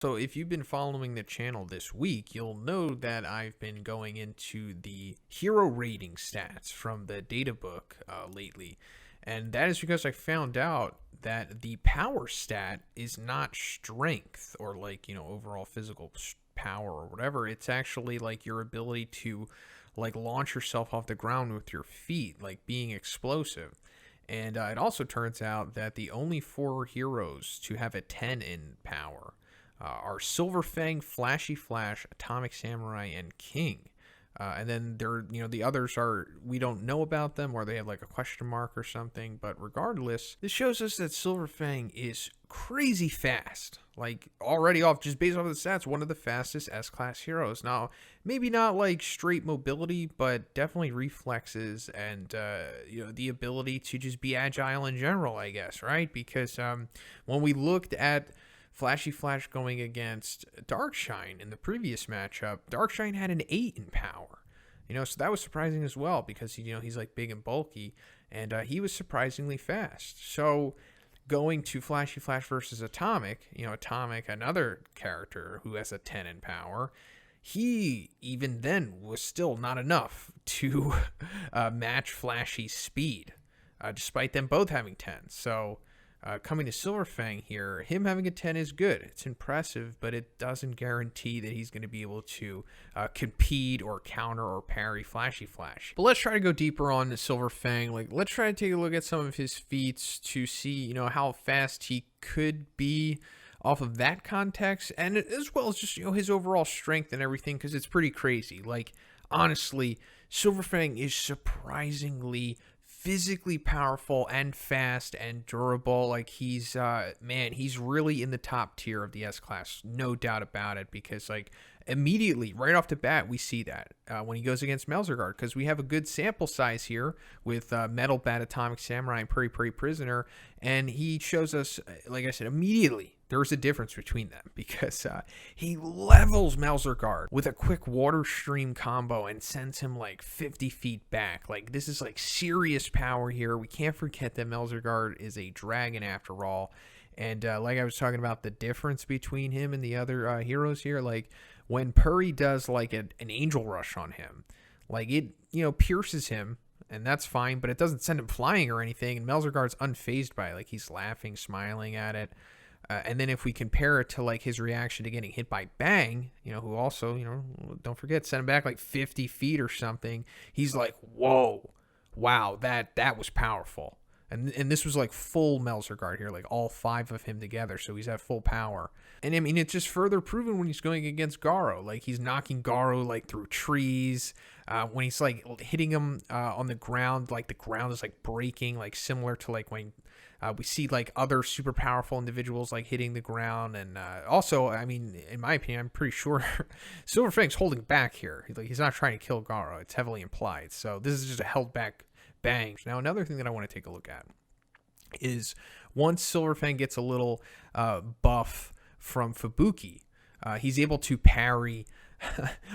So if you've been following the channel this week, you'll know that I've been going into the hero rating stats from the data book lately. And that is because I found out that the power stat is not strength or overall physical power or whatever. It's actually like your ability to like launch yourself off the ground with your feet, like being explosive. And it also turns out that the only four heroes to have a 10 in power are Silver Fang, Flashy Flash, Atomic Samurai, and King. And then the others are, we don't know about them, or they have like a question mark or something. But regardless, this shows us that Silver Fang is crazy fast. Like already off, just based off of the stats, one of the fastest S-class heroes. Now, maybe not like straight mobility, but definitely reflexes and the ability to just be agile in general, I guess, right? Because when we looked at Flashy Flash going against Darkshine in the previous matchup, Darkshine had an 8 in power. So that was surprising as well because, he's like big and bulky, and he was surprisingly fast. So going to Flashy Flash versus Atomic, Atomic, another character who has a 10 in power, he even then was still not enough to match Flashy's speed, despite them both having 10. So coming to Silver Fang here, him having a 10 is good. It's impressive, but it doesn't guarantee that he's going to be able to compete or counter or parry Flashy Flash. But let's try to go deeper on Silver Fang. Let's try to take a look at some of his feats to see, how fast he could be off of that context, and as well as just, his overall strength and everything, because it's pretty crazy. Honestly, Silver Fang is surprisingly physically powerful and fast and durable. He's he's really in the top tier of the S class, no doubt about it, because immediately right off the bat we see that when he goes against Melzerguard, because we have a good sample size here with Metal Bat, Atomic Samurai, and Puri Puri Prisoner, and he shows us, like I said, immediately there's a difference between them, because he levels Melzerguard with a quick water stream combo and sends him 50 feet back. This is serious power here. We can't forget that Melzerguard is a dragon after all. And like I was talking about, the difference between him and the other heroes here, when Puri does an angel rush on him, it pierces him, and that's fine, but it doesn't send him flying or anything, and Melzerguard's unfazed by it. He's laughing, smiling at it. And then if we compare it to his reaction to getting hit by Bang, who also, don't forget, sent him back 50 feet or something. He's like, whoa, wow, that was powerful. And this was full Melzerguard here, all 5 of him together. So he's at full power. And I mean, it's just further proven when he's going against Garo. He's knocking Garo through trees. When he's hitting him on the ground, the ground is breaking, similar to when we see other super powerful individuals hitting the ground. And also, I mean, in my opinion, I'm pretty sure Silver Fang's holding back here. He's not trying to kill Garo. It's heavily implied. So this is just a held back Bang. Now, another thing that I want to take a look at is once Silver Fang gets a little buff from Fubuki, he's able to parry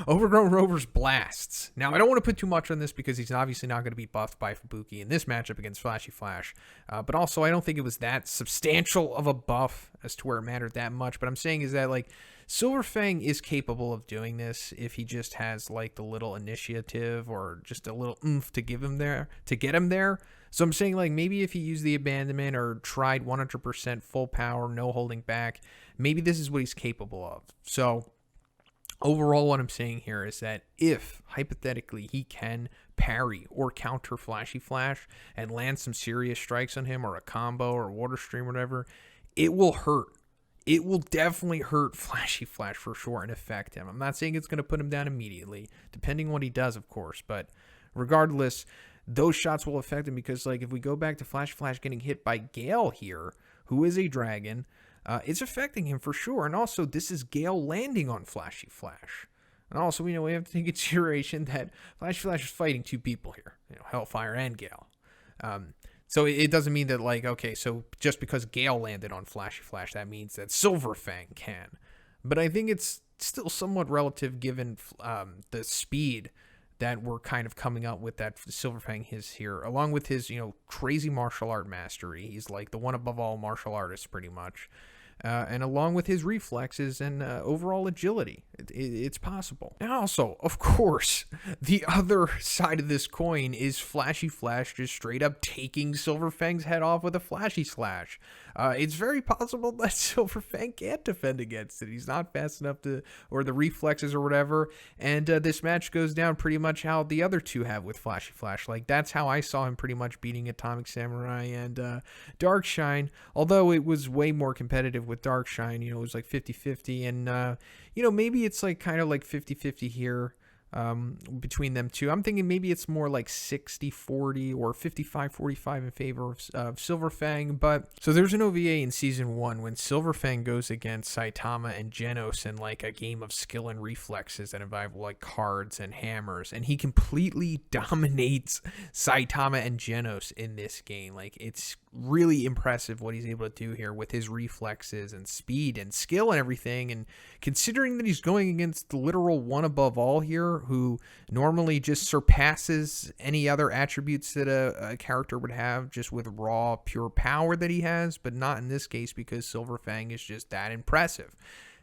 Overgrown Rover's blasts. Now, I don't want to put too much on this because he's obviously not going to be buffed by Fubuki in this matchup against Flashy Flash. But also, I don't think it was that substantial of a buff as to where it mattered that much. But I'm saying is that, Silver Fang is capable of doing this if he just has, the little initiative or just a little oomph to give him there, to get him there. So I'm saying, maybe if he used the abandonment or tried 100% full power, no holding back, maybe this is what he's capable of. So overall, what I'm saying here is that if, hypothetically, he can parry or counter Flashy Flash and land some serious strikes on him, or a combo or water stream or whatever, it will hurt. It will definitely hurt Flashy Flash for sure and affect him. I'm not saying it's going to put him down immediately, depending on what he does, of course. But regardless, those shots will affect him because, if we go back to Flashy Flash getting hit by Gale here, who is a dragon, it's affecting him for sure. And also, this is Gale landing on Flashy Flash. And also, we have to take into consideration that Flashy Flash is fighting 2 people here, Hellfire and Gale. So it doesn't mean that, okay, so just because Gale landed on Flashy Flash, that means that Silver Fang can. But I think it's still somewhat relative given the speed that we're kind of coming up with that Silver Fang is here, along with his, crazy martial art mastery. He's the one above all martial artists, pretty much. and along with his reflexes and overall agility. It's possible. And also, of course, the other side of this coin is Flashy Flash just straight up taking Silver Fang's head off with a Flashy Slash. It's very possible that Silver Fang can't defend against it. He's not fast enough to, or the reflexes or whatever. And this match goes down pretty much how the other two have with Flashy Flash. Like, that's how I saw him pretty much beating Atomic Samurai and Darkshine, although it was way more competitive with Darkshine. You know, it was like 50-50, and you know, maybe it's like kind of like 50-50 here between them two. I'm thinking maybe it's more like 60-40 or 55-45 in favor of Silver Fang. But so there's an OVA in season 1 when Silver Fang goes against Saitama and Genos in like a game of skill and reflexes that involve like cards and hammers, and he completely dominates Saitama and Genos in this game. Like, it's really impressive what he's able to do here with his reflexes and speed and skill and everything. And considering that he's going against the literal one above all here, who normally just surpasses any other attributes that a character would have just with raw pure power that he has, but not in this case because Silver Fang is just that impressive.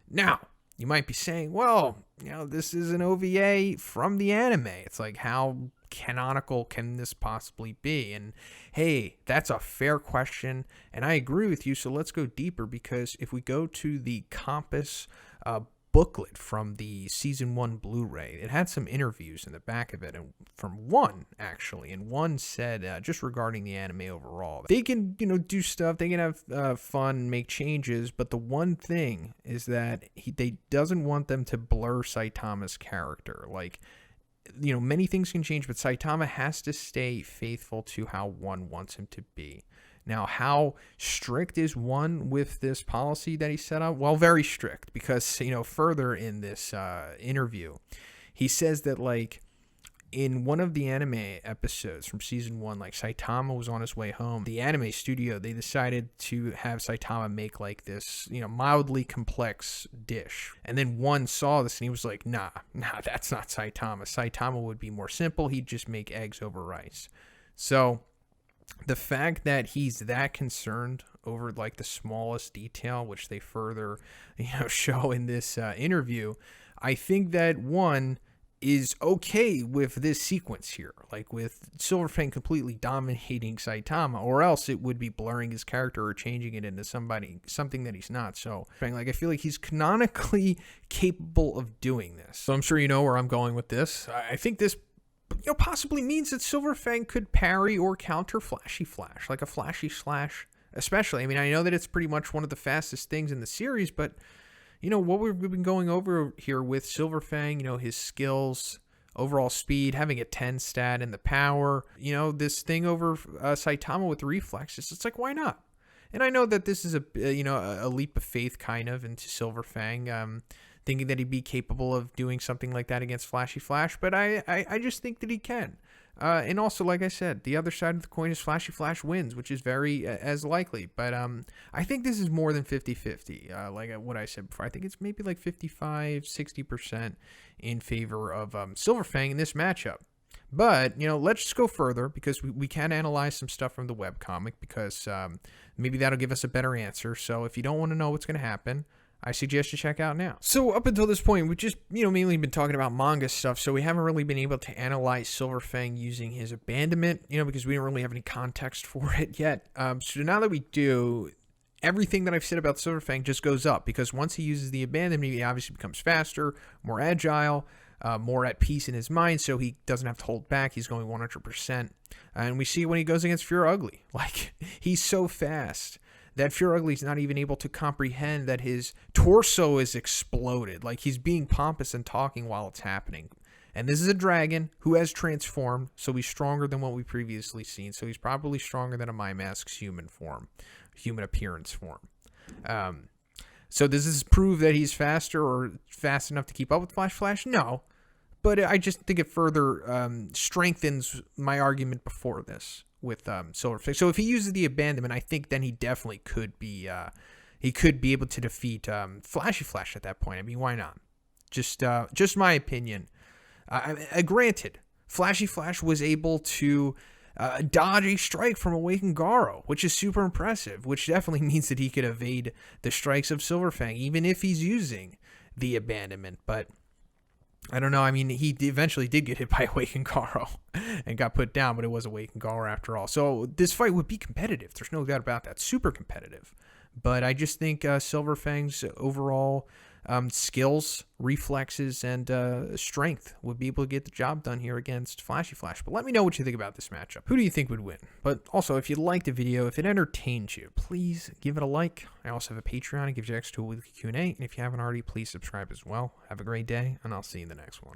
Now, you might be saying, well, you know, this is an OVA from the anime. It's like, how canonical can this possibly be? And hey, that's a fair question, and I agree with you. So let's go deeper, because if we go to the Compass booklet from the season 1 Blu-ray, it had some interviews in the back of it, and from one actually, and one said just regarding the anime overall, they can, you know, do stuff, they can have fun, make changes, but the one thing is that they doesn't want them to blur Saitama's character. Like, you know, many things can change, but Saitama has to stay faithful to how one wants him to be. Now, how strict is one with this policy that he set up? Well, very strict, because, you know, further in this interview, he says that, like, in one of the anime episodes from season 1, like, Saitama was on his way home. The anime studio, they decided to have Saitama make, like, this, you know, mildly complex dish. And then one saw this and he was like, nah, that's not Saitama. Saitama would be more simple. He'd just make eggs over rice. So the fact that he's that concerned over, like, the smallest detail, which they further, you know, show in this interview, I think that one is okay with this sequence here, like with Silver Fang completely dominating Saitama, or else it would be blurring his character or changing it into something that he's not. So, like, I feel like he's canonically capable of doing this. So I'm sure you know where I'm going with this. I think this, you know, possibly means that Silver Fang could parry or counter Flashy Flash, like a Flashy Slash, especially. I mean, I know that it's pretty much one of the fastest things in the series, but you know, what we've been going over here with Silver Fang, you know, his skills, overall speed, having a 10 stat and the power, you know, this thing over Saitama with reflexes, it's like, why not? And I know that this is a leap of faith kind of into Silver Fang, thinking that he'd be capable of doing something like that against Flashy Flash, but I just think that he can. And also, like I said, the other side of the coin is Flashy Flash wins, which is very as likely. But I think this is more than 50-50, like what I said before. I think it's maybe like 55-60% in favor of Silver Fang in this matchup. But, you know, let's just go further, because we can analyze some stuff from the webcomic, because maybe that'll give us a better answer. So if you don't want to know what's going to happen, I suggest you check out now. So up until this point, we've just, you know, mainly been talking about manga stuff, so we haven't really been able to analyze Silver Fang using his abandonment, you know, because we don't really have any context for it yet. So now that we do, everything that I've said about Silver Fang just goes up, because once he uses the abandonment, he obviously becomes faster, more agile, more at peace in his mind, so he doesn't have to hold back. He's going 100%. And we see when he goes against Fear Ugly. Like, he's so fast that Fear Ugly's not even able to comprehend that his torso is exploded. Like, he's being pompous and talking while it's happening. And this is a dragon who has transformed, so he's stronger than what we've previously seen. So he's probably stronger than a My Mask's human appearance form. So does this prove that he's faster or fast enough to keep up with Flash? No. But I just think it further strengthens my argument before this with Silver Fang. So if he uses the abandonment, I think then he definitely could be able to defeat Flashy Flash at that point. I mean, why not? Just my opinion. Granted, Flashy Flash was able to dodge a strike from Awakened Garo, which is super impressive, which definitely means that he could evade the strikes of Silver Fang, even if he's using the abandonment. But I don't know. I mean, he eventually did get hit by Awakened Garo and got put down, but it was Awakened Garo after all. So this fight would be competitive. There's no doubt about that. Super competitive. But I just think Silver Fang's overall skills, reflexes, and strength would be able to get the job done here against Flashy Flash. But let me know what you think about this matchup. Who do you think would win? But also, if you liked the video, if it entertained you, please give it a like. I also have a Patreon. It gives you access to a weekly Q&A. And if you haven't already, please subscribe as well. Have a great day, and I'll see you in the next one.